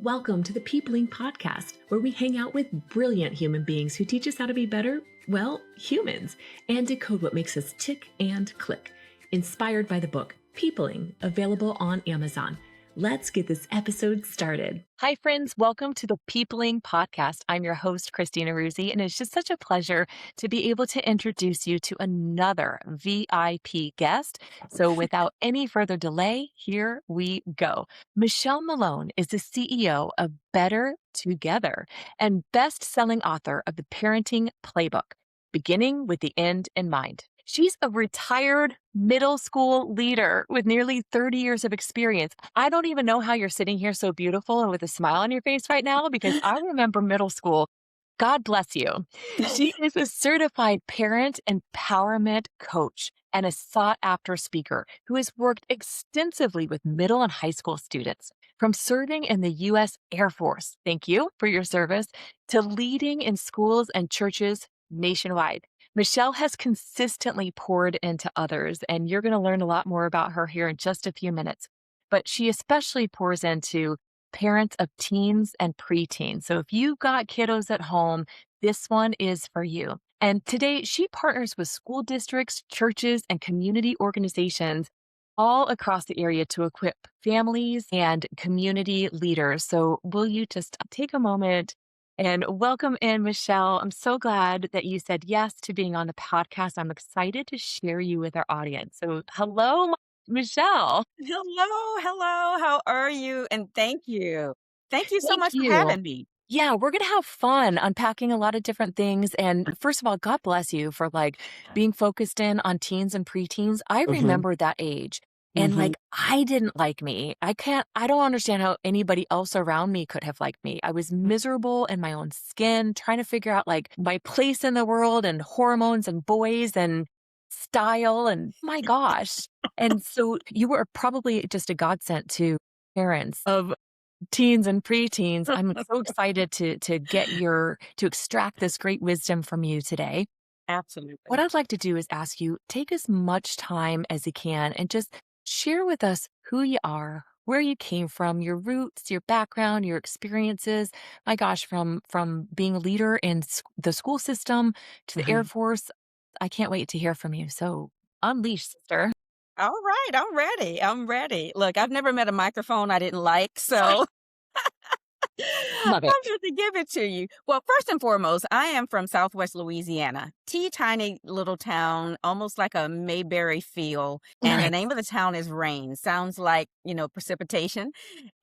Welcome to the Peopling Podcast, where we hang out with brilliant human beings who teach us how to be better, well, humans, and decode what makes us tick and click. Inspired by the book Peopling, available on Amazon. Let's get this episode started. Hi, friends. Welcome to the Peopling Podcast. I'm your host, Kristi Nowrouzi, and it's just such a pleasure to be able to introduce you to another VIP guest. So without any further delay, here we go. Michelle Malone is the CEO of Better Together and best-selling author of the Parenting Playbook, Beginning with the End in Mind. She's a retired middle school leader with nearly 30 years of experience. I don't even know how you're sitting here so beautiful and with a smile on your face right now, because I remember middle school. God bless you. She is a certified parent empowerment coach and a sought-after speaker who has worked extensively with middle and high school students. From serving in the U.S. Air Force, thank you for your service, to leading in schools and churches nationwide. Michelle has consistently poured into others, and you're going to learn a lot more about her here in just a few minutes. But she especially pours into parents of teens and preteens. So if you've got kiddos at home, this one is for you. And today she partners with school districts, churches, and community organizations all across the area to equip families and community leaders. So will you just take a moment and welcome in, Michelle? I'm so glad that you said yes to being on the podcast. I'm excited to share you with our audience. So hello, Michelle. Hello. How are you? And thank you. Thank you so Thank much for you. having me. Yeah, we're going to have fun unpacking a lot of different things. And first of all, God bless you for being focused in on teens and preteens. I remember that age. And I didn't like me. I don't understand how anybody else around me could have liked me. I was miserable in my own skin, trying to figure out my place in the world and hormones and boys and style and my gosh. And so you were probably just a godsend to parents of teens and preteens. I'm so excited to extract this great wisdom from you today. Absolutely. What I'd like to do is ask you, take as much time as you can and just share with us who you are, where you came from, your roots, your background, your experiences. My gosh, from being a leader in the school system to the Air Force. I can't wait to hear from you. So unleash, sister. All right. I'm ready. Look, I've never met a microphone I didn't like, so Love it. I'm here to give it to you. Well, first and foremost, I am from Southwest Louisiana, tiny little town, almost like a Mayberry feel. And the Nice. name of the town is Rain. Sounds like, precipitation.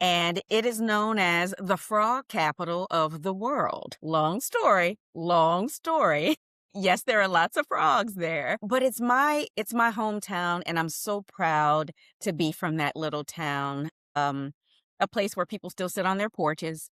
And it is known as the frog capital of the world. Long story. Yes, there are lots of frogs there, but it's my hometown, and I'm so proud to be from that little town. A place where people still sit on their porches.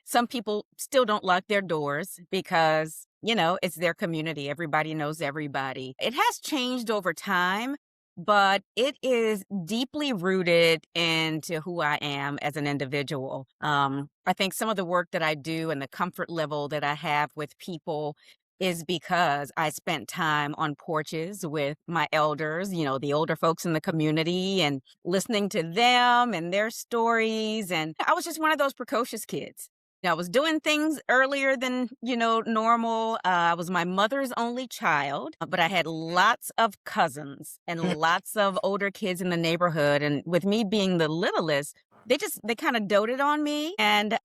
Some people still don't lock their doors because, it's their community. Everybody knows everybody. It has changed over time, but it is deeply rooted into who I am as an individual. I think some of the work that I do and the comfort level that I have with people is because I spent time on porches with my elders, the older folks in the community, and listening to them and their stories. And I was just one of those precocious kids. I was doing things earlier than, normal. I was my mother's only child, but I had lots of cousins and lots of older kids in the neighborhood. And with me being the littlest, they kind of doted on me. And,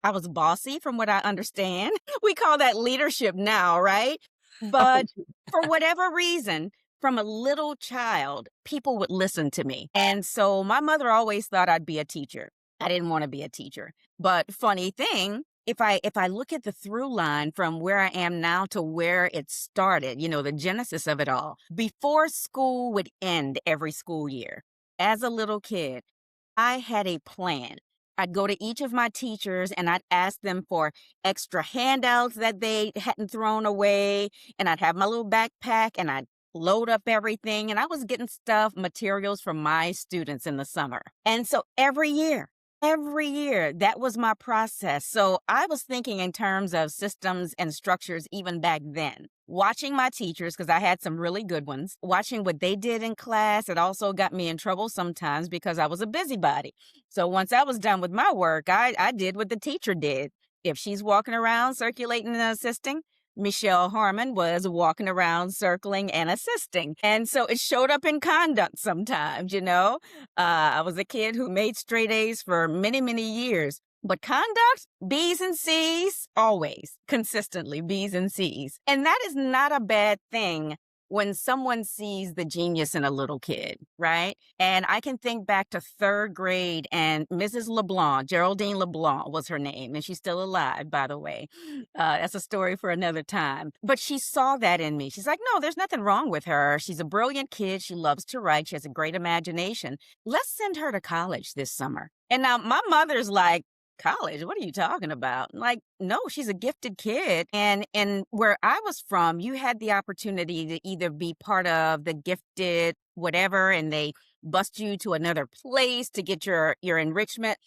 I was bossy from what I understand. We call that leadership now, right? But for whatever reason, from a little child, people would listen to me. And so my mother always thought I'd be a teacher. I didn't want to be a teacher. But funny thing, if I look at the through line from where I am now to where it started, the genesis of it all, before school would end every school year, as a little kid, I had a plan. I'd go to each of my teachers and I'd ask them for extra handouts that they hadn't thrown away. And I'd have my little backpack and I'd load up everything. And I was getting materials from my students in the summer. And so every year, that was my process. So I was thinking in terms of systems and structures even back then. watching my teachers, because I had some really good ones, watching what they did in class. It also got me in trouble sometimes because I was a busybody. So once I was done with my work, I did what the teacher did. If she's walking around circulating and assisting, Michelle Harmon was walking around circling and assisting. And so it showed up in conduct sometimes, you know. I was a kid who made straight A's for many, many years. But conduct, B's and C's, always, consistently, B's and C's. And that is not a bad thing when someone sees the genius in a little kid, right? And I can think back to third grade, and Mrs. LeBlanc, Geraldine LeBlanc was her name, and she's still alive, by the way. That's a story for another time. But she saw that in me. She's like, no, there's nothing wrong with her. She's a brilliant kid. She loves to write. She has a great imagination. Let's send her to college this summer. And now my mother's like, college? What are you talking about? Like, no, she's a gifted kid. And where I was from, you had the opportunity to either be part of the gifted whatever, and they bust you to another place to get your enrichment,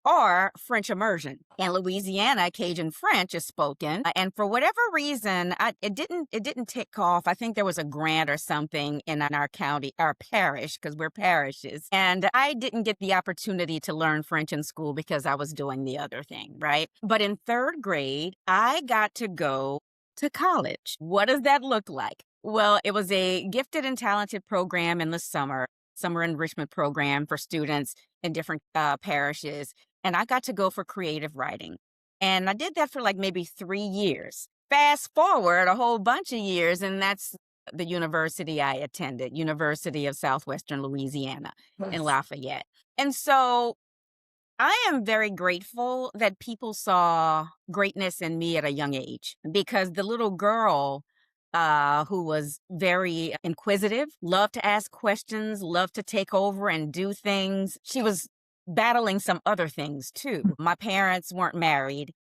or French immersion. In Louisiana, Cajun French is spoken, and for whatever reason, it didn't tick off. I think there was a grant or something in our county, our parish, because we're parishes, and I didn't get the opportunity to learn French in school because I was doing the other thing, right? But in third grade, I got to go to college. What does that look like? Well, it was a gifted and talented program in the summer enrichment program for students in different parishes. And I got to go for creative writing. And I did that for like maybe 3 years. Fast forward a whole bunch of years, and that's the university I attended, University of Southwestern Louisiana in Lafayette. And so I am very grateful that people saw greatness in me at a young age, because the little girl who was very inquisitive, loved to ask questions, loved to take over and do things, she was battling some other things too. My parents weren't married.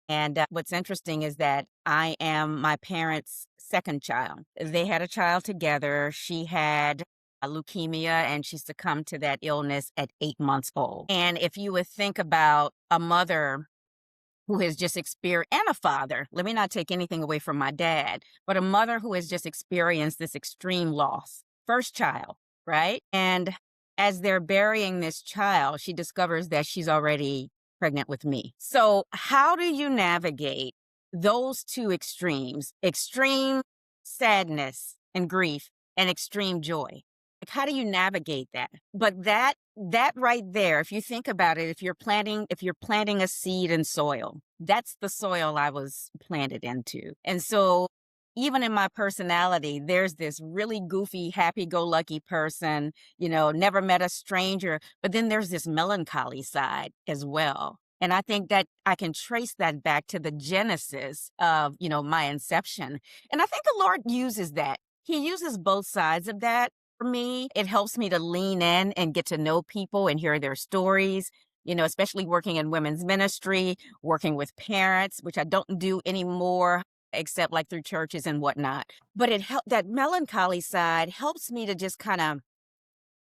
And what's interesting is that I am my parents' second child. They had a child together. She had leukemia, and she succumbed to that illness at 8 months old. And if you would think about a mother who has just experienced, and a father, let me not take anything away from my dad, but a mother who has just experienced this extreme loss, first child, right? And as they're burying this child, she discovers that she's already pregnant with me. So how do you navigate those two extremes, extreme sadness and grief and extreme joy? Like, how do you navigate that? But that right there, if you think about it, if you're planting a seed in soil, that's the soil I was planted into. And so even in my personality, there's this really goofy, happy-go-lucky person, never met a stranger, but then there's this melancholy side as well. And I think that I can trace that back to the genesis of, my inception. And I think the Lord uses that. He uses both sides of that. For me, it helps me to lean in and get to know people and hear their stories, especially working in women's ministry, working with parents, which I don't do anymore, except like through churches and whatnot. But that melancholy side helps me to just kind of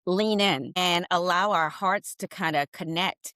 lean in and allow our hearts to kind of connect,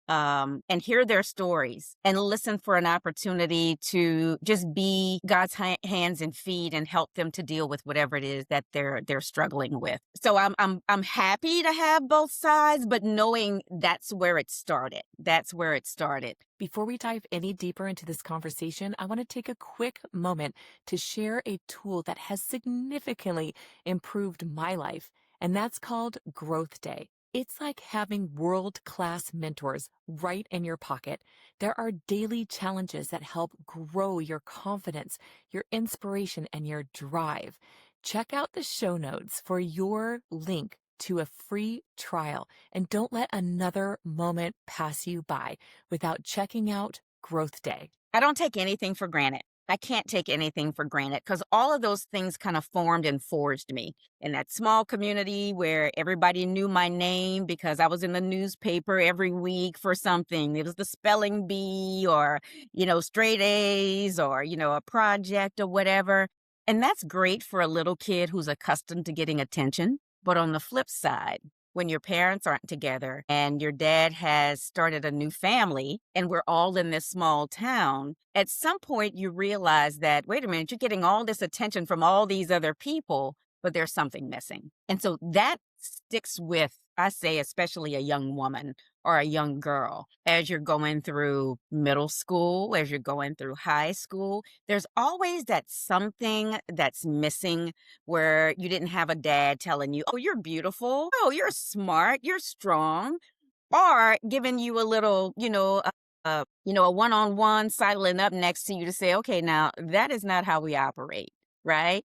and hear their stories and listen for an opportunity to just be God's hands and feet and help them to deal with whatever it is that they're struggling with. So I'm happy to have both sides, but knowing that's where it started. That's where it started. Before we dive any deeper into this conversation, I want to take a quick moment to share a tool that has significantly improved my life, and that's called Growth Day. It's like having world-class mentors right in your pocket. There are daily challenges that help grow your confidence, your inspiration, and your drive. Check out the show notes for your link to a free trial, and don't let another moment pass you by without checking out Growth Day. I don't take anything for granted. I can't take anything for granted, because all of those things kind of formed and forged me in that small community where everybody knew my name because I was in the newspaper every week for something. It was the spelling bee or, straight A's or, a project or whatever. And that's great for a little kid who's accustomed to getting attention. But on the flip side, when your parents aren't together and your dad has started a new family and we're all in this small town, at some point you realize that, wait a minute, you're getting all this attention from all these other people, but there's something missing. And so that sticks with, I say, especially a young woman or a young girl as you're going through middle school, as you're going through high school. There's always that something that's missing where you didn't have a dad telling you, oh, you're beautiful. Oh, you're smart. You're strong. Or giving you a little, a one-on-one sidling up next to you to say, okay, now that is not how we operate, right?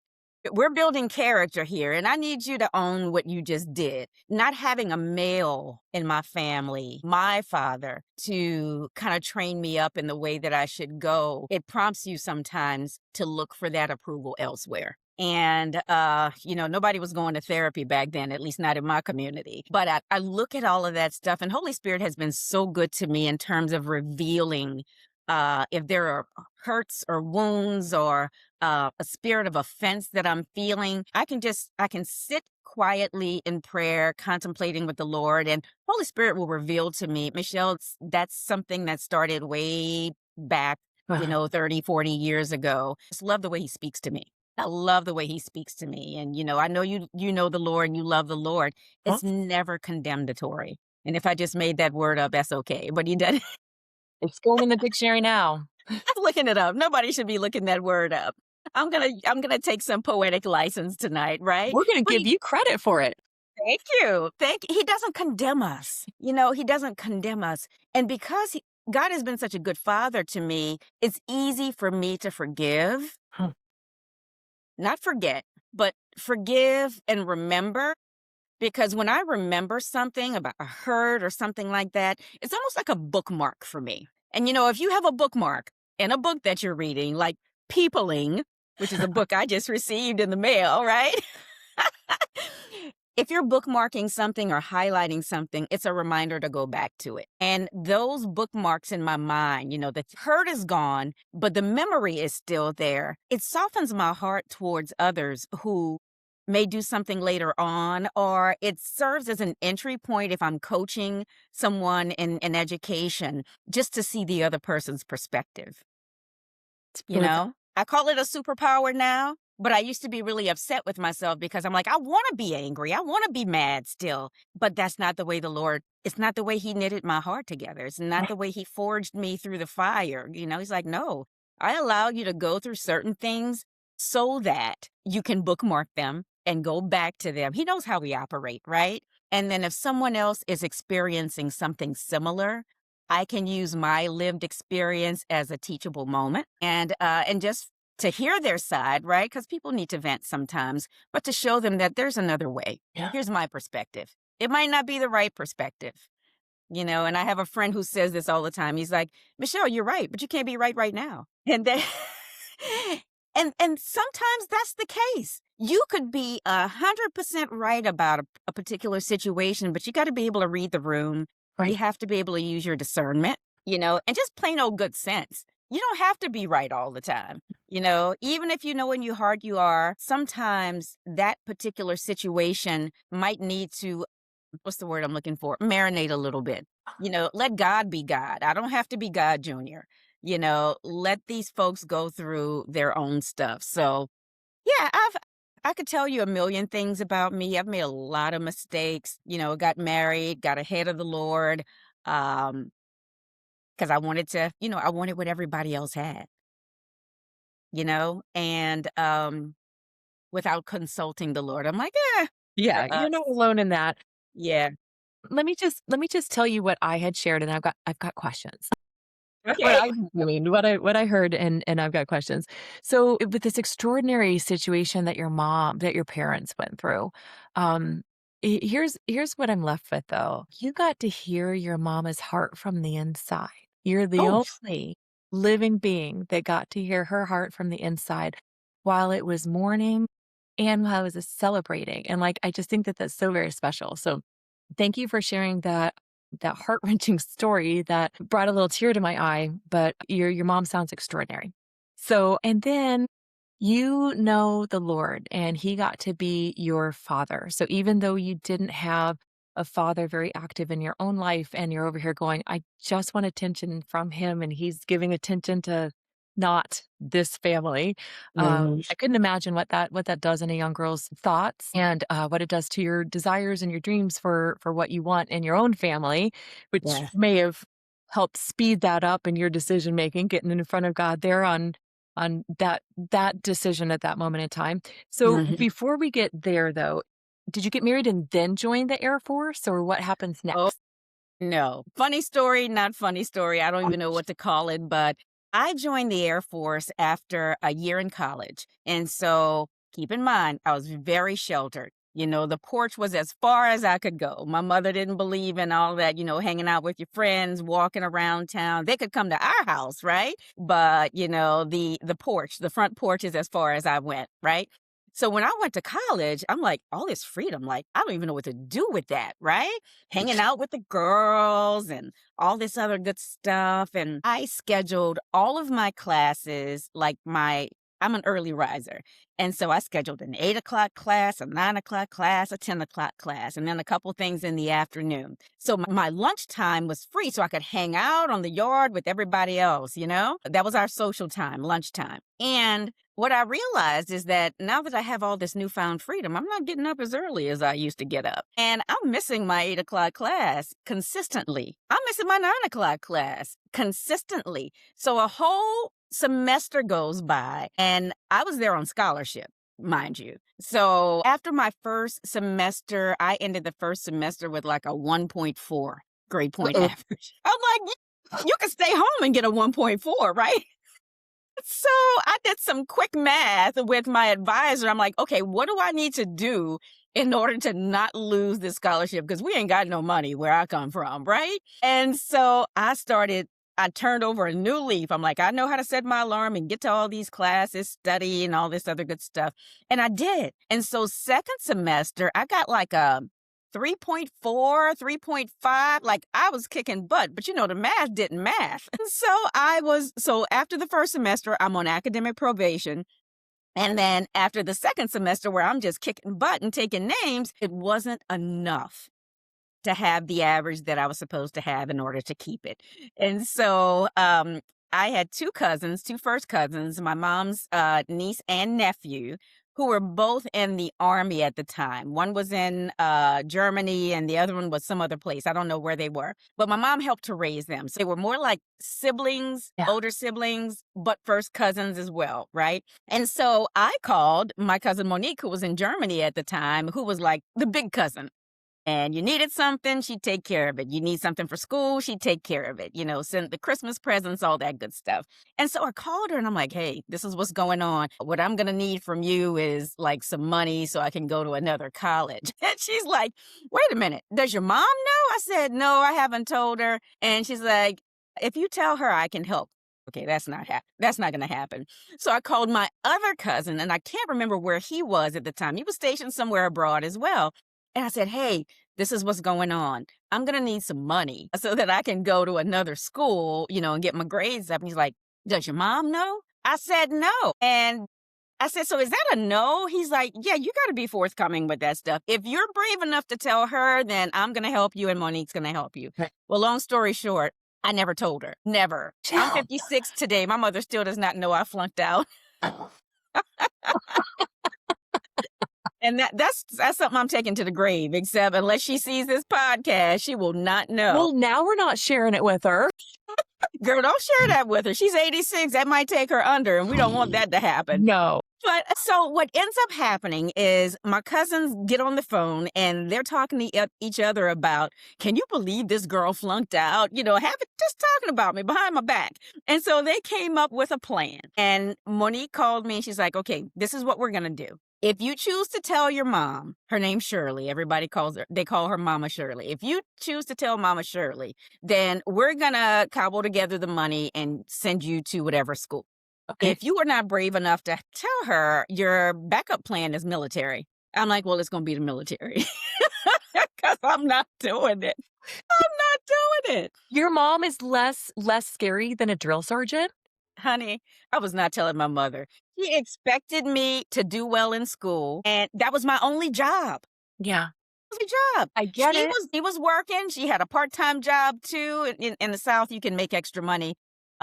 We're building character here, and I need you to own what you just did. Not having a male in my family, my father, to kind of train me up in the way that I should go, it prompts you sometimes to look for that approval elsewhere. And, nobody was going to therapy back then, at least not in my community. But I look at all of that stuff, and Holy Spirit has been so good to me in terms of revealing if there are hurts or wounds or a spirit of offense that I'm feeling. I can sit quietly in prayer, contemplating with the Lord, and Holy Spirit will reveal to me, Michelle, that's something that started way back, Wow. 30, 40 years ago. Just love the way he speaks to me. I love the way he speaks to me. And, I know you know the Lord and you love the Lord. Huh? It's never condemnatory. And if I just made that word up, that's okay. But he doesn't. It's going in the dictionary now. I'm looking it up. Nobody should be looking that word up. I'm gonna take some poetic license tonight, right? We're going to But give you credit for it. thank you. He doesn't condemn us. He doesn't condemn us. And because God has been such a good father to me, it's easy for me to forgive, Huh. not forget, but forgive and remember. Because when I remember something about a hurt or something like that, it's almost like a bookmark for me. And if you have a bookmark in a book that you're reading, like Peopling, which is a book I just received in the mail, right? If you're bookmarking something or highlighting something, it's a reminder to go back to it. And those bookmarks in my mind, the hurt is gone, but the memory is still there. It softens my heart towards others who may do something later on, or it serves as an entry point if I'm coaching someone in education, just to see the other person's perspective. With I call it a superpower now, but I used to be really upset with myself because I'm like, I want to be angry. I want to be mad still, but that's not the way it's not the way he knitted my heart together. It's not the way he forged me through the fire. He's like, no, I allow you to go through certain things so that you can bookmark them and go back to them. He knows how we operate, right? And then if someone else is experiencing something similar, I can use my lived experience as a teachable moment and just to hear their side, right? Because people need to vent sometimes, but to show them that there's another way. yeah. Here's my perspective. It might not be the right perspective, and I have a friend who says this all the time. He's like, Michelle, you're right, but you can't be right now. And then, and sometimes that's the case. You could be 100% right about a particular situation, but you got to be able to read the room. You Right. have to be able to use your discernment, and just plain old good sense. You don't have to be right all the time. Even if you know in your heart you are, sometimes that particular situation might need to, what's the word I'm looking for? Marinate a little bit. Let God be God. I don't have to be God Junior. Let these folks go through their own stuff. So, yeah, I could tell you a million things about me. I've made a lot of mistakes, got married, got ahead of the Lord, because I wanted to, I wanted what everybody else had, and without consulting the Lord, I'm like, Yeah, uh, you're not alone in that. yeah, Let me just tell you what I had shared, and I've got questions. What okay. I what I heard, and I've got questions. So with this extraordinary situation that your parents went through, um, here's what I'm left with though. You got to hear your mama's heart from the inside. You're the Oh, only living being that got to hear her heart from the inside while it was mourning and while it was celebrating. And like I just think that that's so very special. So thank you for sharing that heart-wrenching story that brought a little tear to my eye, but your mom sounds extraordinary. So, and then you know the Lord and he got to be your father. So even though you didn't have a father very active in your own life, and you're over here going, I just want attention from him, and he's giving attention to not this family. Mhm. I couldn't imagine what that does in a young girl's thoughts, and what it does to your desires and your dreams for what you want in your own family, which Yeah. may have helped speed that up in your decision making, getting in front of God there on that decision at that moment in time. So Mhm. before we get there though, did you get married and then join the Air Force, or what happens Oh, next? no. Funny story, not funny story. I don't even know what to call it, but I joined the Air Force after a year in college. And so keep in mind, I was very sheltered. The porch was as far as I could go. My mother didn't believe in all that, hanging out with your friends, walking around town. They could come to our house, right? But, the porch, the front porch is as far as I went, right? So when I went to college, I'm like, all this freedom, like, I don't even know what to do with that, right? Hanging out with the girls and all this other good stuff. And I scheduled all of my classes I'm an early riser. And so I scheduled an 8 o'clock class, a 9 o'clock class, a 10 o'clock class, and then a couple things in the afternoon. So my lunchtime was free so I could hang out on the yard with everybody else, That was our social time, lunchtime. And what I realized is that now that I have all this newfound freedom, I'm not getting up as early as I used to get up. And I'm missing my 8 o'clock class consistently. I'm missing my 9 o'clock class consistently. So a whole semester goes by, and I was there on scholarship, mind you. So after my first semester, I ended the first semester with like a 1.4 grade point Uh-oh. average. I'm like, you can stay home and get a 1.4, right? So I did some quick math with my advisor. I'm like, okay, what do I need to do in order to not lose this scholarship? Because we ain't got no money where I come from, right? And so I turned over a new leaf. I'm like, I know how to set my alarm and get to all these classes, study and all this other good stuff. And I did. And so second semester, I got like a 3.4, 3.5, like I was kicking butt, but the math didn't math. And so after the first semester, I'm on academic probation. And then after the second semester where I'm just kicking butt and taking names, it wasn't enough to have the average that I was supposed to have in order to keep it. And so I had two first cousins, my mom's niece and nephew, who were both in the Army at the time. One was in Germany and the other one was some other place. I don't know where they were. But my mom helped to raise them. So they were more like siblings, Yeah. older siblings, but first cousins as well, right? And so I called my cousin Monique, who was in Germany at the time, who was like the big cousin. And you needed something, she'd take care of it. You need something for school, she'd take care of it. Send the Christmas presents, all that good stuff. And so I called her and I'm like, hey, this is what's going on. What I'm going to need from you is like some money so I can go to another college. And she's like, wait a minute, does your mom know? I said, no, I haven't told her. And she's like, if you tell her, I can help. Okay, that's not going to happen. So I called my other cousin, and I can't remember where he was at the time. He was stationed somewhere abroad as well. And I said, hey, this is what's going on. I'm going to need some money so that I can go to another school, and get my grades up. And he's like, does your mom know? I said, no. And I said, so is that a no? He's like, yeah, you got to be forthcoming with that stuff. If you're brave enough to tell her, then I'm going to help you and Monique's going to help you. Okay. Well, long story short, I never told her. Never. I'm Chill. 56 today. My mother still does not know I flunked out. And that's something I'm taking to the grave, except unless she sees this podcast, she will not know. Well, now we're not sharing it with her. Girl, don't share that with her. She's 86. That might take her under, and we don't want that to happen. No. But so what ends up happening is my cousins get on the phone and they're talking to each other about, can you believe this girl flunked out? Just talking about me behind my back. And so they came up with a plan. And Monique called me and she's like, okay, this is what we're going to do. If you choose to tell your mom, her name's Shirley, they call her Mama Shirley. If you choose to tell Mama Shirley, then we're going to cobble together the money and send you to whatever school. Okay. If you are not brave enough to tell her, your backup plan is military. I'm like, well, it's going to be the military because I'm not doing it. I'm not doing it. Your mom is less scary than a drill sergeant? Honey, I was not telling my mother. She expected me to do well in school, and that was my only job. Yeah. a job. I get it. He was working. She had a part-time job too. In the South, you can make extra money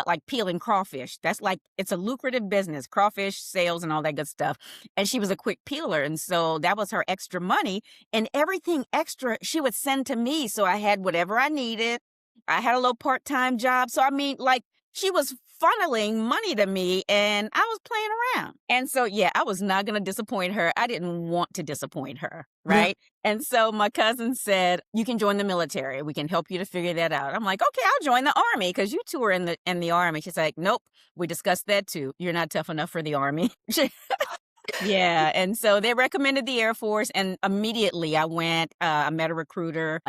like peeling crawfish. That's like, it's a lucrative business, crawfish sales and all that good stuff. And she was a quick peeler. And so that was her extra money, and everything extra she would send to me. So I had whatever I needed. I had a little part-time job. So I mean, like, she was funneling money to me and I was playing around. And so, yeah, I was not going to disappoint her. I didn't want to disappoint her. Right. Yeah. And so my cousin said, you can join the military. We can help you to figure that out. I'm like, okay, I'll join the army because you two are in the army. She's like, nope, we discussed that too. You're not tough enough for the army. Yeah. And so they recommended the Air Force, and immediately I went, I met a recruiter,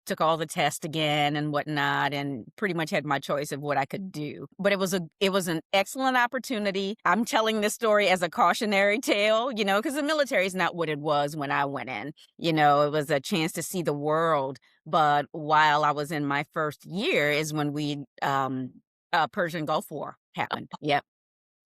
took all the tests again and whatnot, and pretty much had my choice of what I could do. But it was an excellent opportunity. I'm telling this story as a cautionary tale, because the military is not what it was when I went in. It was a chance to see the world. But while I was in my first year is when Persian Gulf War happened. Yep.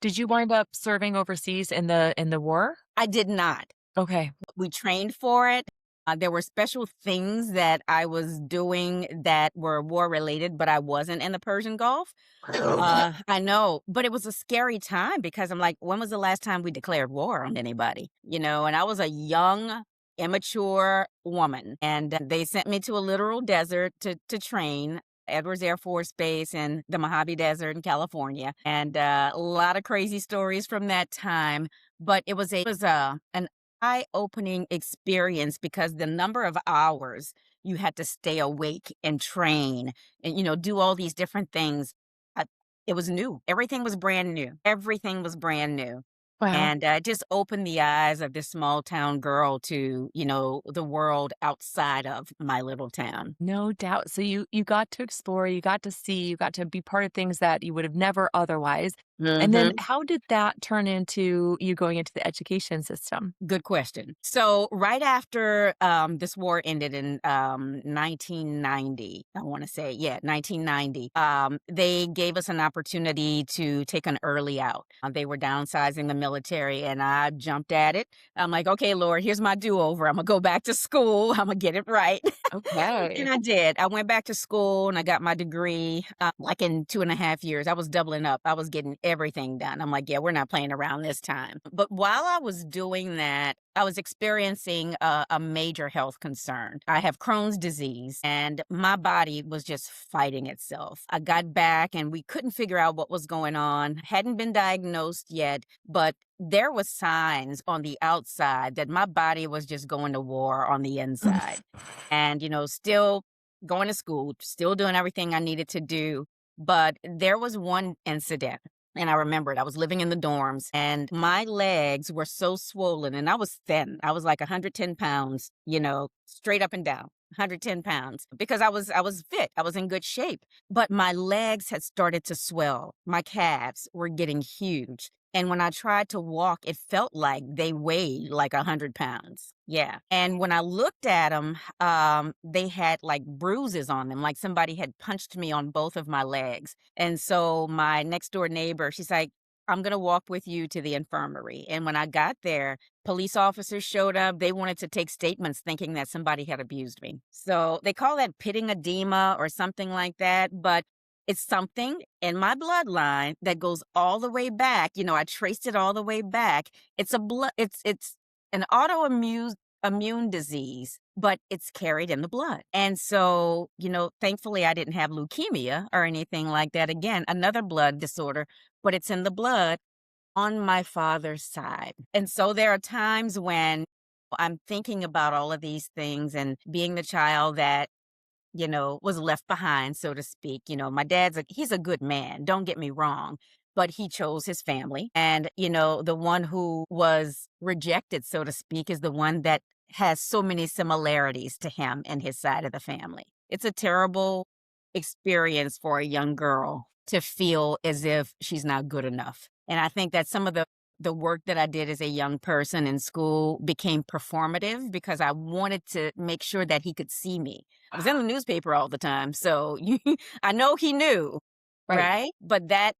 Did you wind up serving overseas in the war? I did not. Okay. We trained for it. There were special things that I was doing that were war related, but I wasn't in the Persian Gulf. I know, but it was a scary time because I'm like, when was the last time we declared war on anybody? And I was a young, immature woman, and they sent me to a literal desert to train. Edwards Air Force Base in the Mojave Desert in California, and a lot of crazy stories from that time. But it was an eye-opening experience because the number of hours you had to stay awake and train and do all these different things. It was new. Everything was brand new. Everything was brand new. Wow. And it just opened the eyes of this small town girl to, the world outside of my little town. No doubt. So you got to explore, you got to see, you got to be part of things that you would have never otherwise. And then how did that turn into you going into the education system? Good question. So right after this war ended in 1990, I want to say, 1990, they gave us an opportunity to take an early out. They were downsizing the military, and I jumped at it. I'm like, okay, Lord, here's my do-over. I'm going to go back to school. I'm going to get it right. Okay. And I did. I went back to school and I got my degree like in 2.5 years. I was doubling up. I was getting everything done. I'm like, yeah, we're not playing around this time. But while I was doing that, I was experiencing a major health concern. I have Crohn's disease, and my body was just fighting itself. I got back and we couldn't figure out what was going on. Hadn't been diagnosed yet, but there was signs on the outside that my body was just going to war on the inside. And, still going to school, still doing everything I needed to do. But there was one incident, and I remember it. I was living in the dorms, and my legs were so swollen, and I was thin. I was like 110 pounds, straight up and down. 110 pounds because I was fit. I was in good shape, but my legs had started to swell. My calves were getting huge. And when I tried to walk, it felt like they weighed like 100 pounds. Yeah. And when I looked at them, they had like bruises on them, like somebody had punched me on both of my legs. And so my next door neighbor, she's like, I'm going to walk with you to the infirmary. And when I got there, police officers showed up. They wanted to take statements thinking that somebody had abused me. So they call that pitting edema or something like that. But it's something in my bloodline that goes all the way back. I traced it all the way back. It's an autoimmune disease, but it's carried in the blood. And so, thankfully I didn't have leukemia or anything like that. Again, another blood disorder, but it's in the blood on my father's side. And so there are times when I'm thinking about all of these things and being the child that was left behind, so to speak. My he's a good man, don't get me wrong, but he chose his family. And, the one who was rejected, so to speak, is the one that has so many similarities to him and his side of the family. It's a terrible experience for a young girl to feel as if she's not good enough. And I think that some of the work that I did as a young person in school became performative because I wanted to make sure that he could see me. I was in the newspaper all the time, so I know he knew, right? But that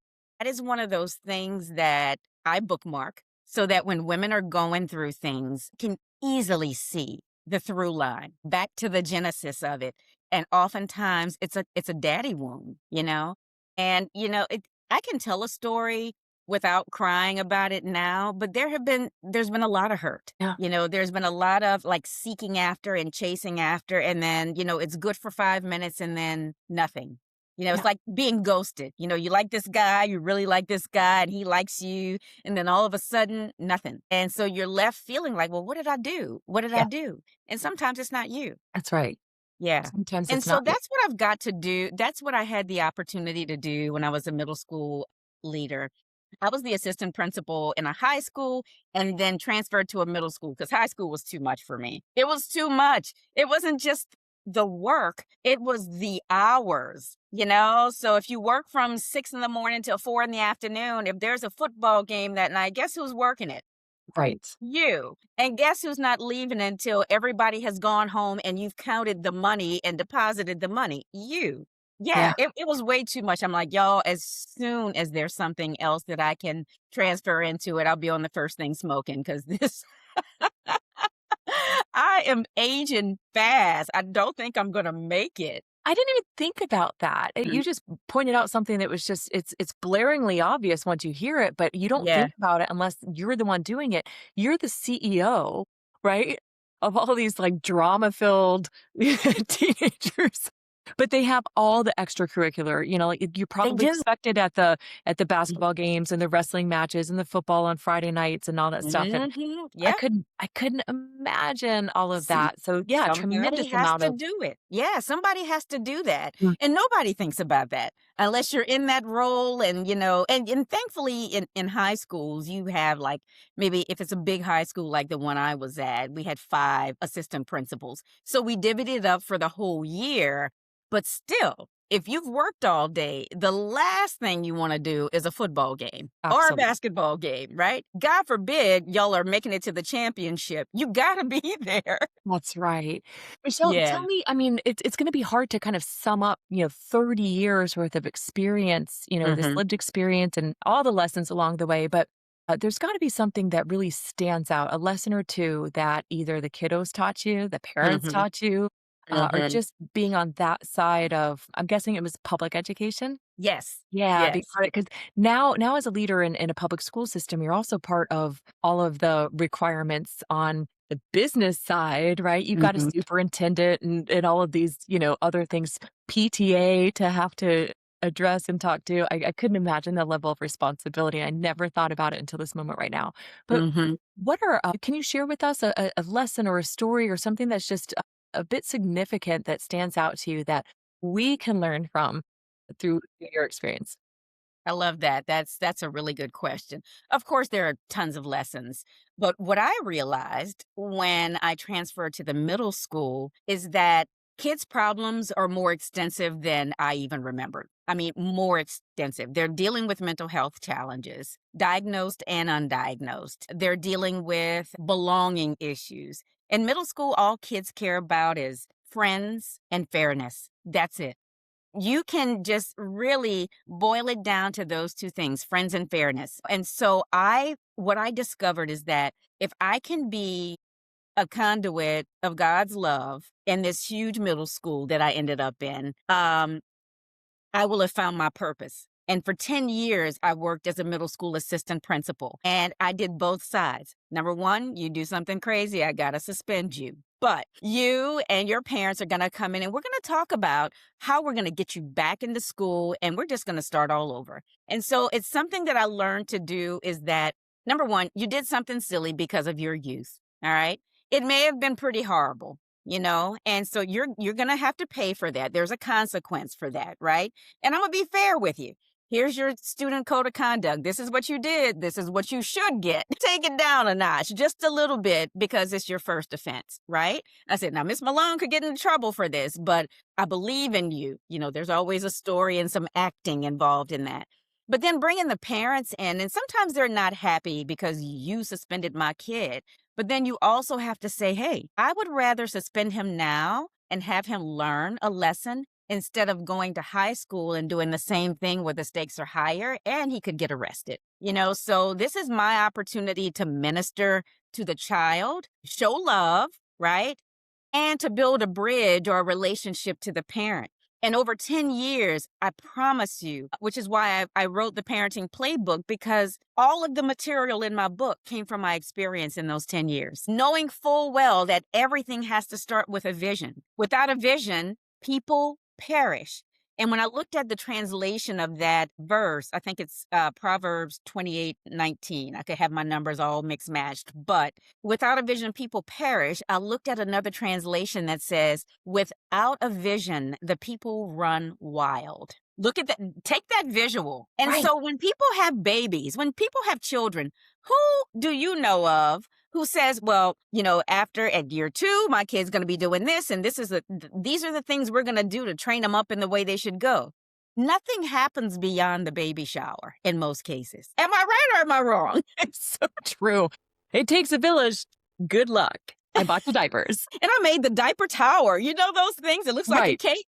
is one of those things that I bookmark so that when women are going through things, can easily see the through line, back to the genesis of it. And oftentimes it's a daddy wound, you know? And, I can tell a story without crying about it now, but there's been a lot of hurt. Yeah. There's been a lot of like seeking after and chasing after, and then, it's good for 5 minutes and then nothing. It's Yeah. like being ghosted. You like this guy, you really like this guy, and he likes you, and then all of a sudden, nothing. And so you're left feeling like, well, what did I do? What did I Yeah. do? And sometimes it's not you. That's right. Yeah. Sometimes And it's so not you. that's what I've got to do. That's what I had the opportunity to do when I was a middle school leader. I was the assistant principal in a high school and then transferred to a middle school because high school was too much for me. It was too much. It wasn't just the work, it was the hours, So if you work from 6 in the morning till 4 in the afternoon, if there's a football game that night, guess who's working it? Right. You. And guess who's not leaving until everybody has gone home and you've counted the money and deposited the money? You. Yeah, Yeah. it was way too much. I'm like, y'all, as soon as there's something else that I can transfer into it, I'll be on the first thing smoking because this, I am aging fast. I don't think I'm going to make it. I didn't even think about that. You just pointed out something that was just it's blaringly obvious once you hear it, but you don't Yeah. think about it unless you're the one doing it. You're the CEO, right? Of all these like drama-filled teenagers. But they have all the extracurricular, like you're probably do. expected at the basketball games and the wrestling matches and the football on Friday nights and all that stuff. And Yeah. I couldn't imagine all of See, that. So yeah, somebody tremendous has amount to of do it. Yeah, somebody has to do that. Mm. And nobody thinks about that unless you're in that role. And, and thankfully in high schools, you have like, maybe if it's a big high school like the one I was at, we had 5 assistant principals. So we divvied it up for the whole year. But still, if you've worked all day, the last thing you want to do is a football game or a Absolutely. basketball game, right? God forbid y'all are making it to the championship. You got to be there. That's right. Michelle, Yeah. tell me, I mean, it's going to be hard to kind of sum up, 30 years worth of experience, this lived experience and all the lessons along the way. But there's got to be something that really stands out, a lesson or two that either the kiddos taught you, the parents Mhm. taught you, or just being on that side of, I'm guessing it was public education. Yes. Yeah, Yes. because now as a leader in a public school system, you're also part of all of the requirements on the business side, right? You've got a Mhm. superintendent and all of these, other things, PTA to have to address and talk to. I couldn't imagine the level of responsibility. I never thought about it until this moment right now. But Mhm. what are, can you share with us a lesson or a story or something that's just a bit significant that stands out to you that we can learn from through your experience? I love that. That's a really good question. Of course, there are tons of lessons, but what I realized when I transferred to the middle school is that kids' problems are more extensive than I even remembered. I mean, more extensive. They're dealing with mental health challenges, diagnosed and undiagnosed. They're dealing with belonging issues. In middle school, all kids care about is friends and fairness. That's it. You can just really boil it down to those 2 things, friends and fairness. And so what I discovered is that if I can be a conduit of God's love in this huge middle school that I ended up in, I will have found my purpose. And for 10 years, I worked as a middle school assistant principal. And I did both sides. Number one, you do something crazy, I got to suspend you. But you and your parents are going to come in and we're going to talk about how we're going to get you back into school and we're just going to start all over. And so it's something that I learned to do is that, number one, you did something silly because of your youth. All right. It may have been pretty horrible, and so you're going to have to pay for that. There's a consequence for that. Right. And I'm going to be fair with you. Here's your student code of conduct. This is what you did. This is what you should get. Take it down a notch, just a little bit, because it's your first offense, right? I said, now, Miss Malone could get into trouble for this, but I believe in you. There's always a story and some acting involved in that. But then bringing the parents in, and sometimes they're not happy because you suspended my kid. But then you also have to say, hey, I would rather suspend him now and have him learn a lesson instead of going to high school and doing the same thing where the stakes are higher and he could get arrested. So this is my opportunity to minister to the child, show love, right? and to build a bridge or a relationship to the parent. And over 10 years, I promise you, which is why I wrote the parenting playbook, because all of the material in my book came from my experience in those 10 years, knowing full well that everything has to start with a vision. Without a vision, people perish. And when I looked at the translation of that verse, I think it's Proverbs 28:19. I could have my numbers all mixed matched, but without a vision, people perish. I looked at another translation that says, without a vision, the people run wild. Look at that. Take that visual. And Right. so when people have babies, when people have children, who do you know of who says, well, after at year 2, my kid's going to be doing this, and these are the things we're going to do to train them up in the way they should go. Nothing happens beyond the baby shower in most cases. Am I right or am I wrong? It's so true. It takes a village. Good luck. I bought the diapers. And I made the diaper tower. You know those things? It looks like a Right. cake.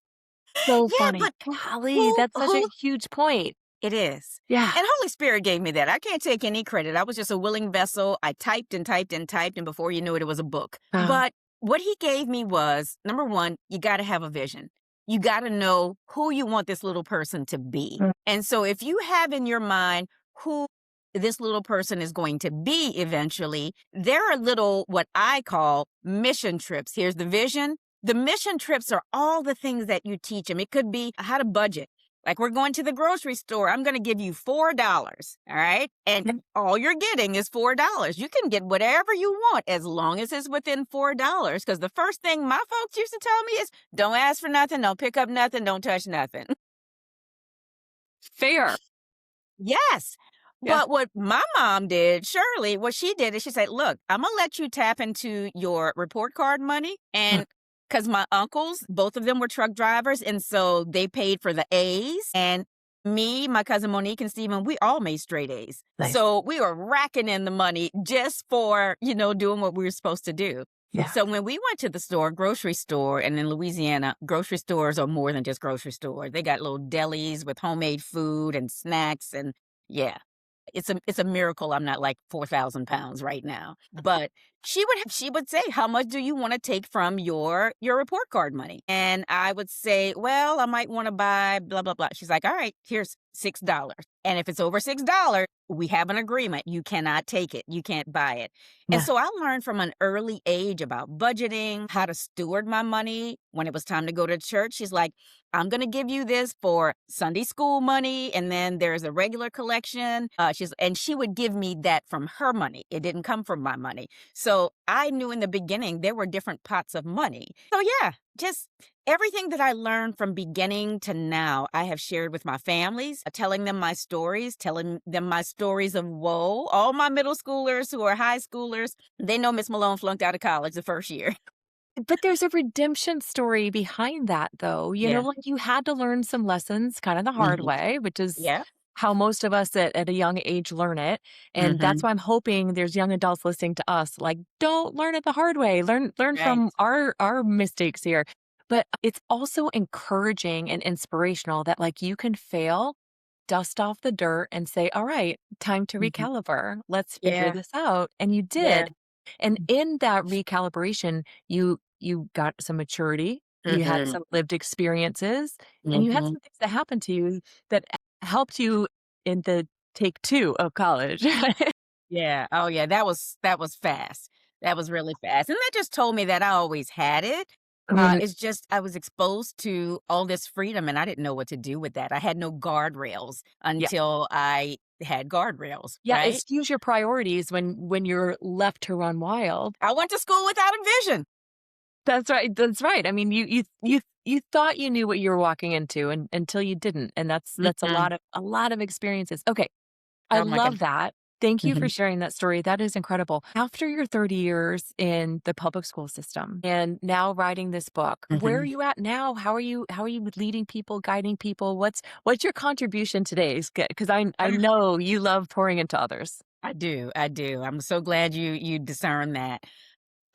So Yeah, funny. but Golly, that's such a huge point. It is. Yeah. And Holy Spirit gave me that. I can't take any credit. I was just a willing vessel. I typed and typed and typed, and before you knew it, it was a book. Wow. But what he gave me was, number one, you got to have a vision. You got to know who you want this little person to be. And so if you have in your mind who this little person is going to be eventually, there are little, what I call mission trips. Here's the vision. The mission trips are all the things that you teach them. It could be how to budget. Like, we're going to the grocery store. I'm going to give you $4. All right. And all you're getting is $4. You can get whatever you want as long as it's within $4. Because the first thing my folks used to tell me is, don't ask for nothing. Don't pick up nothing. Don't touch nothing. Fair. Yes. Yeah. But what my mom did, Shirley, what she did is she said, look, I'm going to let you tap into your report card money. And because my uncles, both of them were truck drivers. And so they paid for the A's. And me, my cousin Monique, and Stephen, we all made straight A's. Nice. So we were racking in the money just for, doing what we were supposed to do. Yeah. So when we went to the store, grocery store, and in Louisiana, grocery stores are more than just grocery stores. They got little delis with homemade food and snacks. And yeah, it's a miracle I'm not like 4,000 pounds right now. But she would say, how much do you want to take from your report card money? And I would say, well, I might want to buy blah, blah, blah. She's like, all right, here's $6. And if it's over $6, we have an agreement. You cannot take it. You can't buy it. Yeah. And so I learned from an early age about budgeting, how to steward my money. When it was time to go to church, she's like, I'm going to give you this for Sunday school money. And then there's a regular collection. And she would give me that from her money. It didn't come from my money. So I knew in the beginning there were different pots of money. So yeah, just everything that I learned from beginning to now, I have shared with my families, telling them my stories, telling them my stories of woe. All my middle schoolers who are high schoolers, they know Miss Malone flunked out of college the first year. But there's a redemption story behind that, though. Like you had to learn some lessons kind of the hard way, which is how most of us at a young age learn it. And that's why I'm hoping there's young adults listening to us, like, don't learn it the hard way. Learn from our mistakes here. But it's also encouraging and inspirational that, like, you can fail, dust off the dirt, and say, all right, time to recalibrate. Let's figure this out. And you did. And in that recalibration, you got some maturity, you had some lived experiences, and you had some things that happened to you that helped you in the take 2 of college. Yeah. Oh yeah. That was fast. That was really fast. And that just told me that I always had it. It's just I was exposed to all this freedom and I didn't know what to do with that. I had no guardrails until I had guardrails. Yeah, right? excuse your priorities when you're left to run wild. I went to school without a vision. That's right. That's right. I mean, you thought you knew what you were walking into until you didn't, and that's a lot of experiences. Okay, I love that. Thank you for sharing that story. That is incredible. After your 30 years in the public school system and now writing this book, where are you at now? How are you leading people, guiding people? What's your contribution today? Because I know you love pouring into others. I do. I'm so glad you discern that.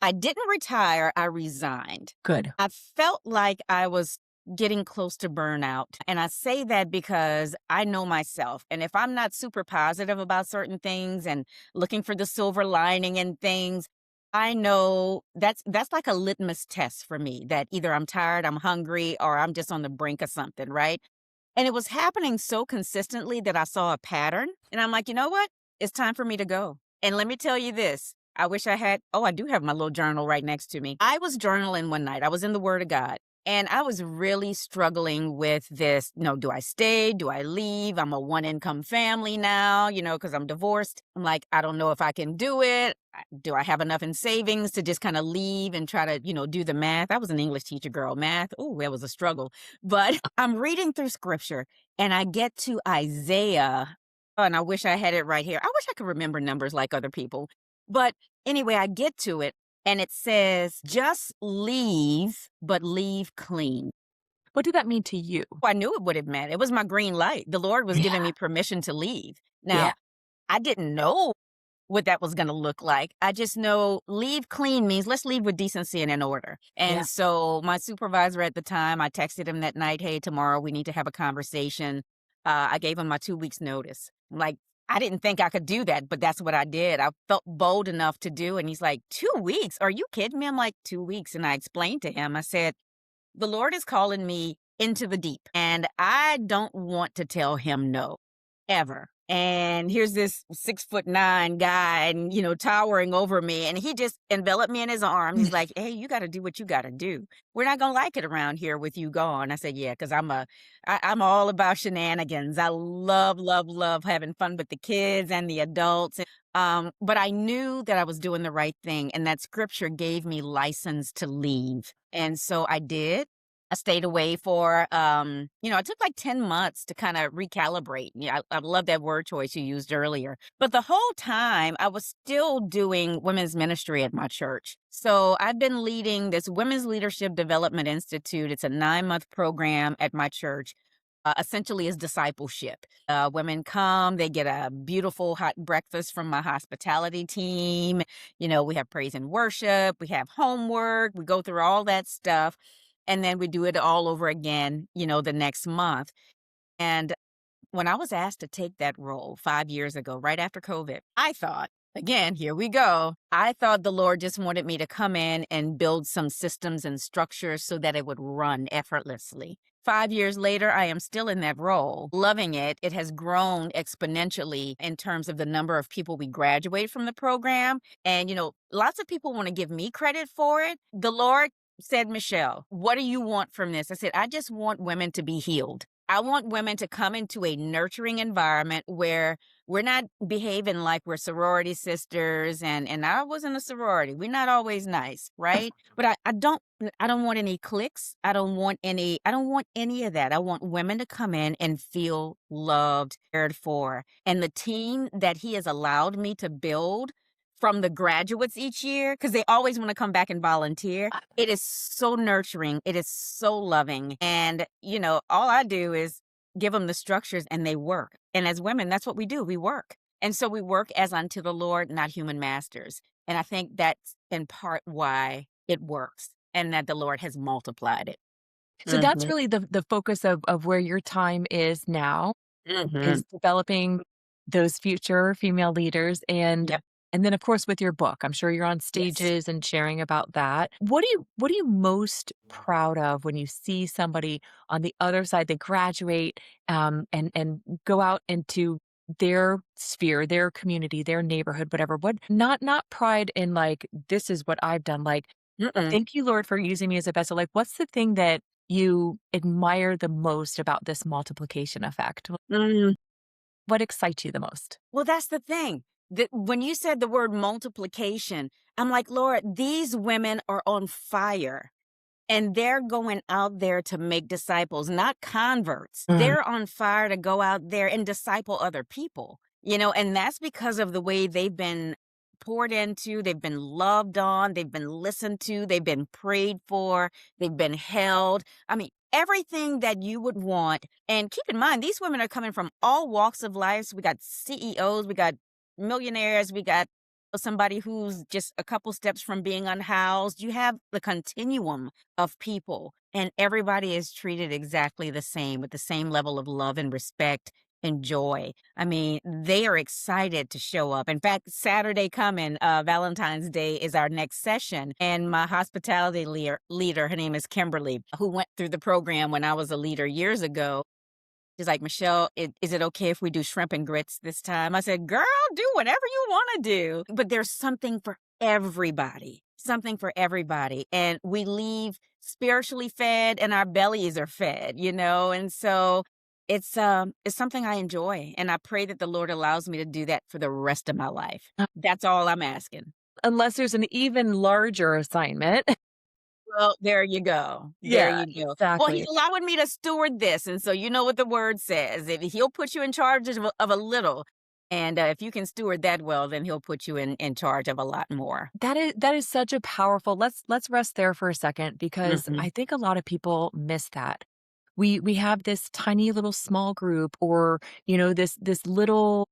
I didn't retire. I resigned. Good. I felt like I was getting close to burnout. And I say that because I know myself. And if I'm not super positive about certain things and looking for the silver lining in things, I know that's like a litmus test for me that either I'm tired, I'm hungry, or I'm just on the brink of something, right? And it was happening so consistently that I saw a pattern. And I'm like, you know what? It's time for me to go. And let me tell you this. I wish I had, oh, I do have my little journal right next to me. I was journaling one night. I was in the Word of God. And I was really struggling with this. No, do I stay? Do I leave? I'm a one income family now, because I'm divorced. I'm like, I don't know if I can do it. Do I have enough in savings to just kind of leave and try to, do the math? I was an English teacher, girl. Math, oh, that was a struggle. But I'm reading through scripture and I get to Isaiah. Oh, and I wish I had it right here. I wish I could remember numbers like other people. But anyway, I get to it. And it says, just leave, but leave clean. What did that mean to you? I knew it would have meant. It was my green light. The Lord was giving Yeah. me permission to leave. Yeah. Now, I didn't know what that was going to look like. I just know leave clean means let's leave with decency and in order. And Yeah. so my supervisor at the time, I texted him that night, hey, tomorrow we need to have a conversation. I gave him my 2 weeks notice. Like, I didn't think I could do that, but that's what I did. I felt bold enough to do. And he's like, 2 weeks? Are you kidding me? I'm like, 2 weeks. And I explained to him, I said, the Lord is calling me into the deep and I don't want to tell him no, ever. And here's this 6'9" guy and, towering over me. And he just enveloped me in his arms. He's like, hey, you got to do what you got to do. We're not going to like it around here with you gone. I said, yeah, because I'm all about shenanigans. I love, love, love having fun with the kids and the adults. But I knew that I was doing the right thing and that scripture gave me license to leave. And so I did. I stayed away for, it took like 10 months to kind of recalibrate. Yeah, I love that word choice you used earlier. But the whole time I was still doing women's ministry at my church. So I've been leading this Women's Leadership Development Institute. It's a 9-month program at my church. Essentially is discipleship. Women come, they get a beautiful hot breakfast from my hospitality team. We have praise and worship, we have homework, we go through all that stuff. And then we do it all over again, the next month. And when I was asked to take that role 5 years ago, right after COVID, I thought, again, here we go. I thought the Lord just wanted me to come in and build some systems and structures so that it would run effortlessly. 5 years later, I am still in that role, loving it. It has grown exponentially in terms of the number of people we graduate from the program. And, lots of people want to give me credit for it. The Lord said, Michelle, what do you want from this? I said, I just want women to be healed. I want women to come into a nurturing environment where we're not behaving like we're sorority sisters. And I was in a sorority. We're not always nice, right? But I don't want any cliques. I don't want any of that. I want women to come in and feel loved, cared for. And the team that he has allowed me to build from the graduates each year, because they always want to come back and volunteer. It is so nurturing. It is so loving. And, all I do is give them the structures and they work. And as women, that's what we do. We work. And so we work as unto the Lord, not human masters. And I think that's in part why it works and that the Lord has multiplied it. So that's really the focus of where your time is now, is developing those future female leaders. And Yep. And then, of course, with your book, I'm sure you're on stages and sharing about that. What are you most proud of when you see somebody on the other side? They graduate and go out into their sphere, their community, their neighborhood, whatever. What not pride in like, this is what I've done. Like, thank you, Lord, for using me as a vessel. Like, what's the thing that you admire the most about this multiplication effect? What excites you the most? Well, that's the thing. When you said the word multiplication, I'm like, Lord, these women are on fire and they're going out there to make disciples, not converts. They're on fire to go out there and disciple other people, and that's because of the way they've been poured into, they've been loved on, they've been listened to, they've been prayed for, they've been held. I mean, everything that you would want. And keep in mind, these women are coming from all walks of life. So we got CEOs, we got millionaires, we got somebody who's just a couple steps from being unhoused. You have the continuum of people and everybody is treated exactly the same with the same level of love and respect enjoy. I mean, they are excited to show up. In fact, Saturday coming, Valentine's Day is our next session. And my hospitality leader, her name is Kimberly, who went through the program when I was a leader years ago. She's like, Michelle, is it okay if we do shrimp and grits this time? I said, girl, do whatever you want to do. But there's something for everybody, something for everybody. And we leave spiritually fed and our bellies are fed, you know? And so it's something I enjoy. And I pray that the Lord allows me to do that for the rest of my life. That's all I'm asking. Unless there's an even larger assignment. Well, there you go. There Yeah, you go. Well, he's exactly. allowing me to steward this, and so you know what the word says. If he'll put you in charge of a little, and if you can steward that well, then he'll put you in charge of a lot more. That is such a powerful. Let's rest there for a second because Mhm. I think a lot of people miss that. We have this tiny little small group or, this little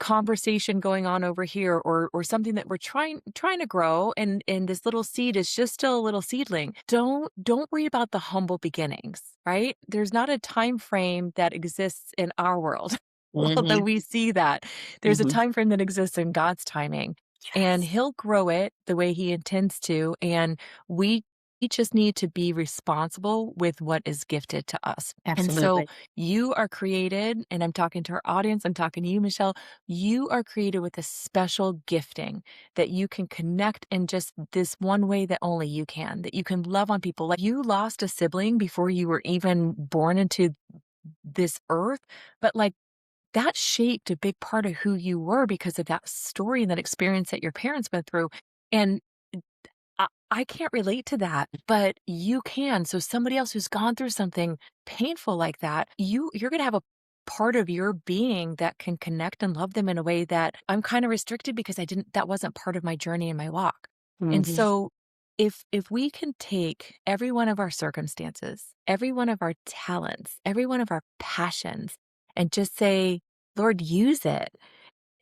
conversation going on over here or something that we're trying to grow and this little seed is just still a little seedling. Don't worry about the humble beginnings, right? There's not a time frame that exists in our world. Although Mhm. we see that there's a Mhm. time frame that exists in God's timing and Yes. he'll grow it the way he intends to and we just need to be responsible with what is gifted to us. And so Absolutely. you are created, and I'm talking to our audience, I'm talking to you, Michelle. You are created with a special gifting that you can connect in just this one way that only you can, that you can love on people. Like you lost a sibling before you were even born into this earth, but like that shaped a big part of who you were because of that story and that experience that your parents went through. And I can't relate to that, but you can. So somebody else who's gone through something painful like that, you're going to have a part of your being that can connect and love them in a way that I'm kind of restricted because that wasn't part of my journey and my walk. And Mhm. so if we can take every one of our circumstances, every one of our talents, every one of our passions and just say, Lord, use it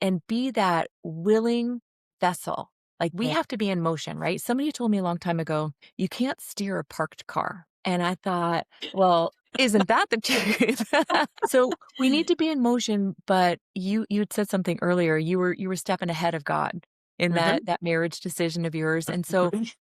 and be that willing vessel. Like we Yeah. have to be in motion, right? Somebody told me a long time ago, you can't steer a parked car. And I thought, well, isn't that the truth? So we need to be in motion, but you'd said something earlier. You were stepping ahead of God in Mhm. that marriage decision of yours. And so Mhm.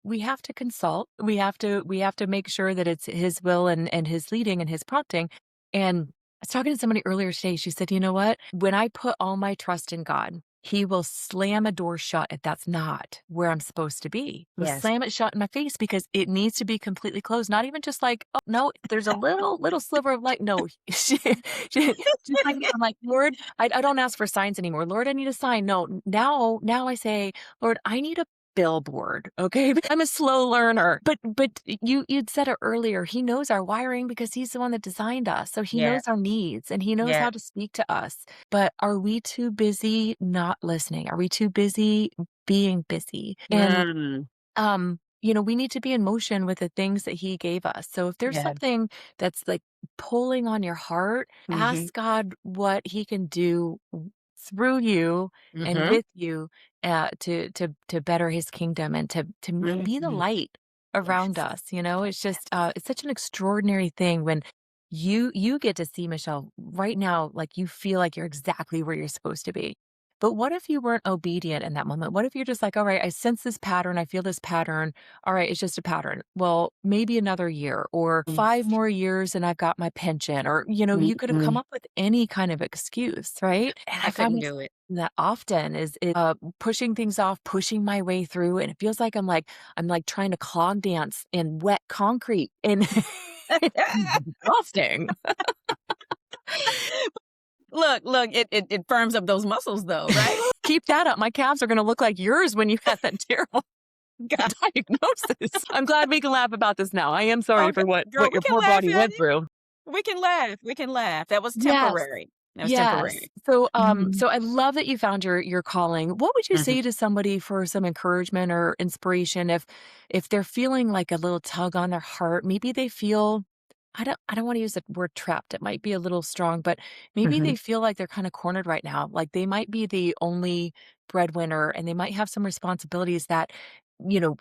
we have to consult. We have to make sure that it's his will and his leading and his prompting. And I was talking to somebody earlier today. She said, you know what? When I put all my trust in God, he will slam a door shut if that's not where I'm supposed to be. He'll Yes. slam it shut in my face because it needs to be completely closed. Not even just like, oh no, there's a little sliver of light. No, she's like, I'm like, Lord, I don't ask for signs anymore. Lord, I need a sign. No, now I say, Lord, I need a billboard. Okay. I'm a slow learner. But you'd said it earlier. He knows our wiring because he's the one that designed us. So he Yeah. knows our needs and he knows Yeah. how to speak to us. But are we too busy not listening? Are we too busy being busy? And Mm. we need to be in motion with the things that he gave us. So if there's Yeah. something that's like pulling on your heart, Mhm. ask God what he can do through you and Mhm. with you to better his kingdom and to be the Mhm. light around Yes. us. It's just Yes. it's such an extraordinary thing when you get to see Michelle right now, like you feel like you're exactly where you're supposed to be. But what if you weren't obedient in that moment? What if you're just like, all right, I sense this pattern, I feel this pattern. All right, it's just a pattern. Well, maybe another year or five Yes. more years and I've got my pension. Or, you could have come Mhm. up with any kind of excuse, right? And I I find couldn't myself do it. doing that often is pushing things off, pushing my way through. And it feels like I'm like trying to clog dance in wet concrete and it's exhausting. Look, it firms up those muscles though, right? Keep that up. My calves are going to look like yours when you had that terrible God. diagnosis. I'm glad we can laugh about this now. I am Oh, sorry for girl, what we your can poor laugh body at went it. through. We can laugh. We can laugh. That was Yes. temporary. That was Yes. temporary. So Mhm. so I love that you found your calling. What would you Mhm. say to somebody for some encouragement or inspiration if they're feeling like a little tug on their heart? Maybe they feel I don't want to use the word trapped. It might be a little strong, but maybe Mhm. they feel like they're kind of cornered right now. Like they might be the only breadwinner and they might have some responsibilities that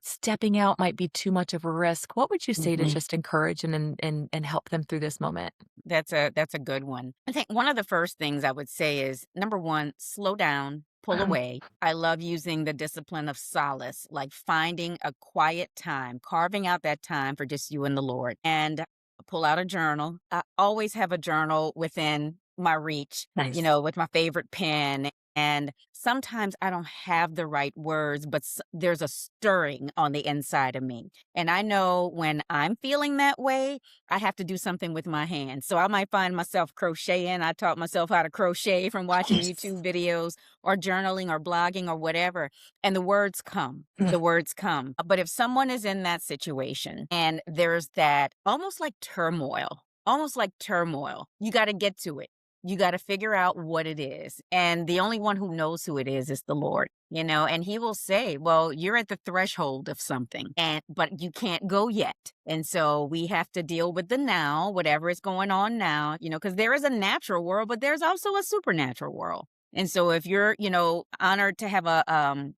stepping out might be too much of a risk, what would you say to Mhm. just encourage and help them through this moment? That's a good one. I think one of the first things I would say is number one, slow down, pull away. I love using the discipline of solace, like finding a quiet time, carving out that time for just you and the Lord, and pull out a journal. I always have a journal within my reach, Nice. with my favorite pen. And sometimes I don't have the right words, but there's a stirring on the inside of me. And I know when I'm feeling that way, I have to do something with my hands. So I might find myself crocheting. I taught myself how to crochet from watching Yes. YouTube videos or journaling or blogging or whatever. And the words come. The words come. But if someone is in that situation and there's that almost like turmoil, you got to get to it. You got to figure out what it is. And the only one who knows who it is the Lord, and he will say, well, you're at the threshold of something but you can't go yet. And so we have to deal with the now, whatever is going on now, because there is a natural world, but there's also a supernatural world. And so if you're, honored to have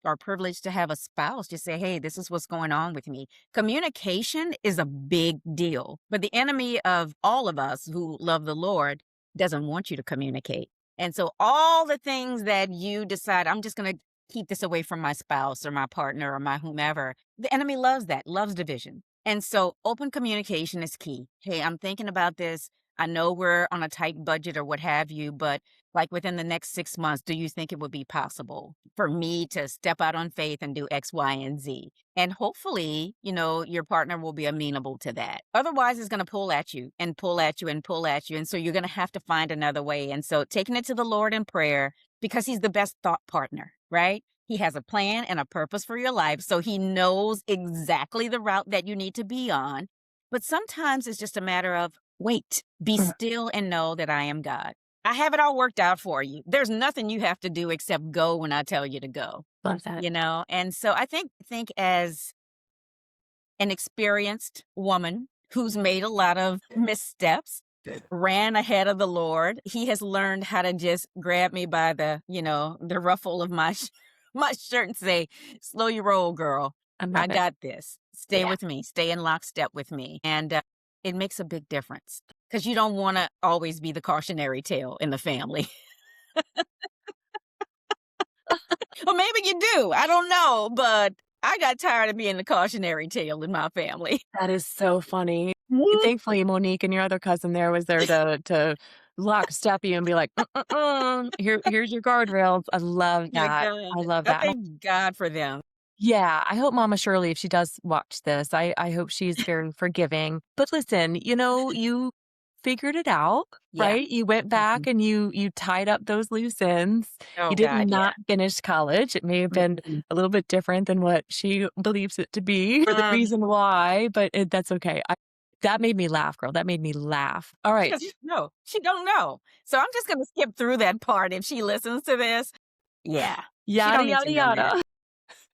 or privileged to have a spouse, just say, hey, this is what's going on with me. Communication is a big deal, but the enemy of all of us who love the Lord doesn't want you to communicate. And so all the things that you decide, I'm just going to keep this away from my spouse or my partner or my whomever, the enemy loves that, loves division. And so open communication is key. Hey, I'm thinking about this. I know we're on a tight budget or what have you, but like within the next 6 months, do you think it would be possible for me to step out on faith and do X, Y, and Z? And hopefully, your partner will be amenable to that. Otherwise, it's going to pull at you and pull at you and pull at you. And so you're going to have to find another way. And so taking it to the Lord in prayer, because he's the best thought partner, right? He has a plan and a purpose for your life. So he knows exactly the route that you need to be on. But sometimes it's just a matter of wait, be still and know that I am God. I have it all worked out for you. There's nothing you have to do except go when I tell you to go. Love that. And so I think as an experienced woman who's made a lot of missteps, ran ahead of the Lord, he has learned how to just grab me by the ruffle of my my shirt and say, slow your roll, girl. I got this. Stay with me. Stay in lockstep with me. And it makes a big difference because you don't want to always be the cautionary tale in the family. Or maybe you do. I don't know. But I got tired of being the cautionary tale in my family. That is so funny. Thankfully, Monique and your other cousin there was there to lockstep you and be like, here's your guardrails. I love My that. God. I love I that. thank God for them. Yeah, I hope Mama Shirley, if she does watch this, I hope she's very forgiving. But listen, you figured it out, Yeah. right? You went back and you tied up those loose ends. Oh, You did God. Yeah. not finish college. It may have been a little bit different than what she believes it to be, or the reason why, but that's okay. That made me laugh, girl. That made me laugh. All right. No, she don't know. So I'm just going to skip through that part if she listens to this. Yeah. She Yada, don't need yada, to know that. yada.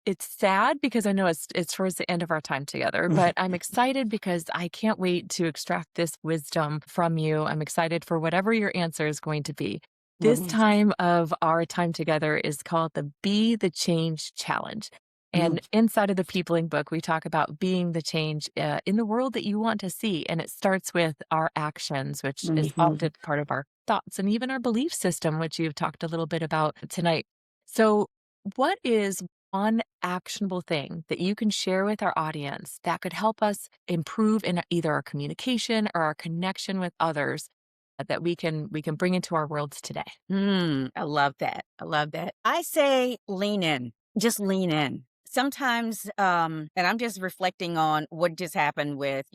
It's sad because I know it's towards the end of our time together, but I'm excited because I can't wait to extract this wisdom from you. I'm excited for whatever your answer is going to be. This time of our time together is called the Be the Change Challenge. And inside of the Peopling book, we talk about being the change in the world that you want to see. And it starts with our actions, which is often part of our thoughts and even our belief system, which you've talked a little bit about tonight. So what is one actionable thing that you can share with our audience that could help us improve in either our communication or our connection with others that we can bring into our worlds today? I love that. I love that. I say lean in. Just lean in. Sometimes, and I'm just reflecting on what just happened with,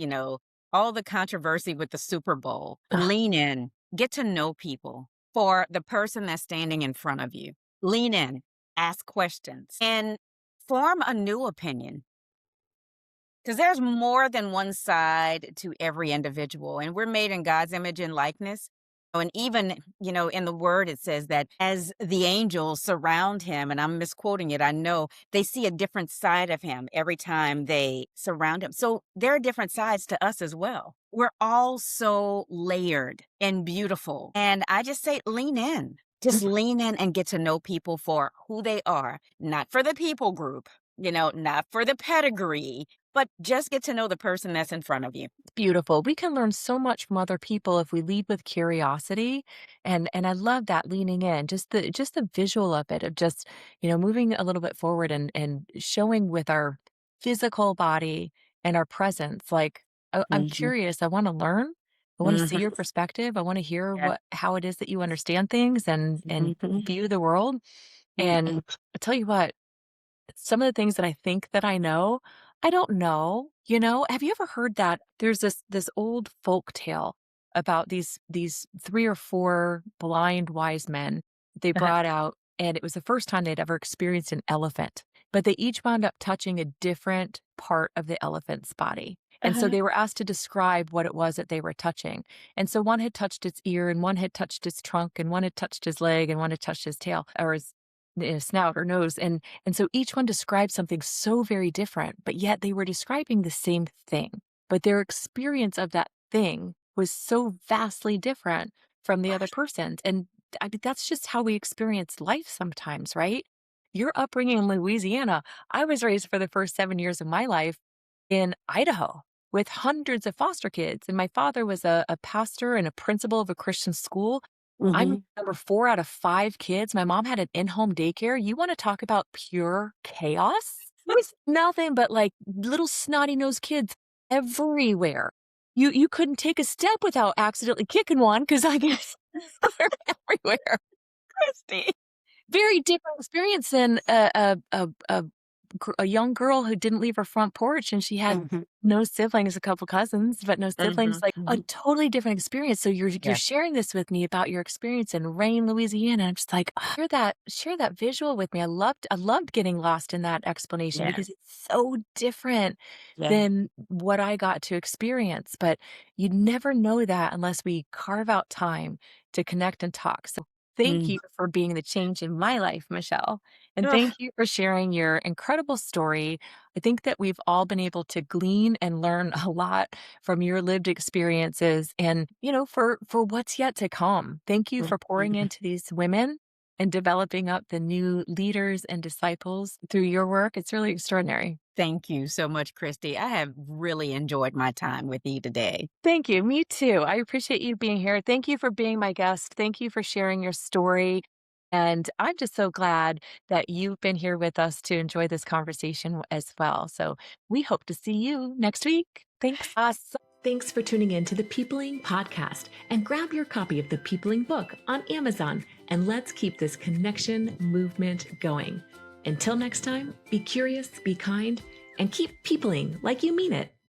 all the controversy with the Super Bowl. Lean in. Get to know people for the person that's standing in front of you. Lean in. Ask questions. And form a new opinion. Because there's more than one side to every individual. And we're made in God's image and likeness. And even, in the word, it says that as the angels surround him, and I'm misquoting it, I know they see a different side of him every time they surround him. So there are different sides to us as well. We're all so layered and beautiful. And I just say, lean in. Just lean in and get to know people for who they are, not for the people group, not for the pedigree, but just get to know the person that's in front of you. Beautiful. We can learn so much from other people if we lead with curiosity. And I love that leaning in, just the visual of it, of just, moving a little bit forward and showing with our physical body and our presence. Like, I'm Hmm. curious. I want to learn. I want to see Hmm. your perspective. I want to hear Yeah. how it is that you understand things and Hmm. view the world. And I tell you what, some of the things that I think that I don't know. Have you ever heard that there's this old folk tale about these three or four blind wise men they Uh-huh. brought out, and it was the first time they'd ever experienced an elephant, but they each wound up touching a different part of the elephant's body. And so Uh-huh. they were asked to describe what it was that they were touching. And so one had touched its ear, and one had touched its trunk, and one had touched his leg, and one had touched his tail or his snout or nose. And so each one described something so very different, but yet they were describing the same thing. But their experience of that thing was so vastly different from the other person's. And I mean, that's just how we experience life sometimes, right? Your upbringing in Louisiana, I was raised for the first 7 years of my life in Idaho with hundreds of foster kids. And my father was a pastor and a principal of a Christian school. I'm Hmm. number 4 out of 5 kids. My mom had an in-home daycare. You wanna talk about pure chaos? There was nothing but, like, little snotty-nosed kids everywhere. You couldn't take a step without accidentally kicking one because I guess they're everywhere. Christy. Very different experience than a young girl who didn't leave her front porch, and she had Hmm. no siblings, a couple cousins, but no siblings, Hmm. like, a Hmm. totally different experience. So you're Yeah. sharing this with me about your experience in Rain, Louisiana. I'm just like, "Ah, share that visual with me." I loved getting lost in that explanation Yeah. because it's so different Yeah. than what I got to experience, but you'd never know that unless we carve out time to connect and talk. So thank Mm. you for being the change in my life, Michelle. And Ugh. thank you for sharing your incredible story. I think that we've all been able to glean and learn a lot from your lived experiences and, for what's yet to come. Thank you for pouring Mhm. into these women and developing up the new leaders and disciples through your work. It's really extraordinary. Thank you so much, Christy. I have really enjoyed my time with you today. Thank you. Me too. I appreciate you being here. Thank you for being my guest. Thank you for sharing your story. And I'm just so glad that you've been here with us to enjoy this conversation as well. So we hope to see you next week. Thanks. Us. Thanks for tuning in to the Peopling Podcast, and grab your copy of the Peopling book on Amazon, and let's keep this connection movement going. Until next time, be curious, be kind, and keep peopling like you mean it.